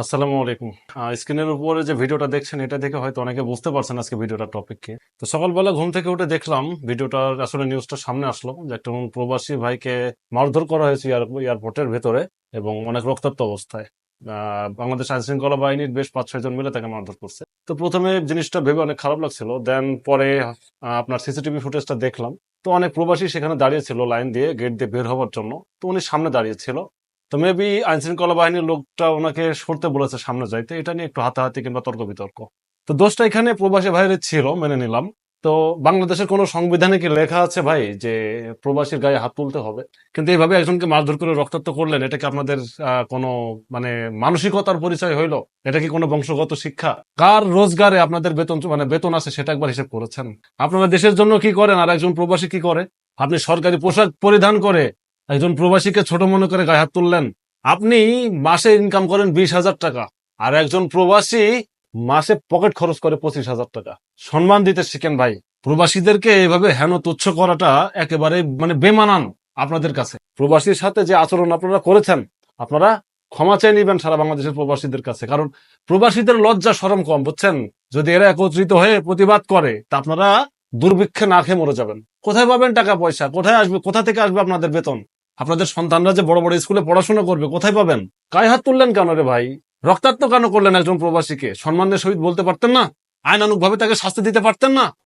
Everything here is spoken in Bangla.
আসসালামু আলাইকুম। স্ক্রিনের উপরে যে ভিডিওটা দেখছেন এটা দেখে হয়তো অনেকে বুঝতে পারছেন আজকে ভিডিওটার টপিক কি। তো সকালবেলা ঘুম থেকে উঠে দেখলাম ভিডিওটার আসলে নিউজটা সামনে আসলো যে একটা প্রবাসী ভাইকে মারধর করা হয়েছে এয়ারপোর্টের ভেতরে এবং অনেক রক্তাক্ত অবস্থায়। বাংলাদেশ আইন শৃঙ্খলা বাহিনীর বেশ 5-6 জন মিলে তাকে মারধর করছে। তো প্রথমে জিনিসটা ভেবে অনেক খারাপ লাগছিল, দেন পরে আপনার সিসিটিভি ফুটেজটা দেখলাম। তো অনেক প্রবাসী সেখানে দাঁড়িয়ে ছিল লাইন দিয়ে গেট দিয়ে বের হওয়ার জন্য। তো উনি সামনে দাঁড়িয়ে ছিল। তো মেবি আইন শৃঙ্খলা বাহিনীর লোকটা ওনাকে সরতে বলেছে সামনে যাইতে, এটা নিয়ে একটু হাতাহাতি কিংবা তর্ক বিতর্ক। তো দোষটা এখানে প্রবাসী ভাইয়ের ছিল, মেনে নিলাম। তো বাংলাদেশের কোনো সংবিধানে কি লেখা আছে ভাই যে প্রবাসীর গায়ে হাত তুলতে হবে? কিন্তু এইভাবে একজনকে মারধর করে রক্তাক্ত করলেন, এটা কি আপনাদের কোনো মানে মানসিকতার পরিচয় হইলো? এটা কি কোনো বংশগত শিক্ষা? কার রোজগারে আপনাদের বেতন আছে সেটা একবার হিসেব করেছেন? আপনারা দেশের জন্য কি করেন আর একজন প্রবাসী কি করে? আপনি সরকারি পোশাক পরিধান করে একজন প্রবাসীকে ছোট মনে করে গায়ে হাত তুললেন। আপনি মাসে ইনকাম করেন 20,000 টাকা, আর একজন প্রবাসী মাসে পকেট খরচ করে 25,000 টাকা। সম্মান দিতে শিখেন ভাই। প্রবাসীদেরকে এভাবে হেন তুচ্ছ করাটা একেবারে বেমানান আপনাদের কাছে। প্রবাসীর সাথে যে আচরণ আপনারা করেছেন, আপনারা ক্ষমা চেয়ে নিবেন সারা বাংলাদেশের প্রবাসীদের কাছে। কারণ প্রবাসীদের লজ্জা শরম কম, বুঝছেন? যদি এরা একত্রিত হয়ে প্রতিবাদ করে তা আপনারা দুর্ভিক্ষে না খেয়ে মরে যাবেন। কোথায় পাবেন টাকা পয়সা? কোথায় আসবে? কোথা থেকে আসবে আপনাদের বেতন? আপনাদের সন্তানরা যে বড় বড় স্কুলে পড়াশোনা করবে, কোথায় পাবেন? গায়ে হাত তুললেন কেন রে ভাই? রক্তাক্ত কেন করলেন একজন প্রবাসীকে? সম্মানের সহিত বলতে পারতেন না? আইনানুগ ভাবে তাকে শাস্তি দিতে পারতেন না?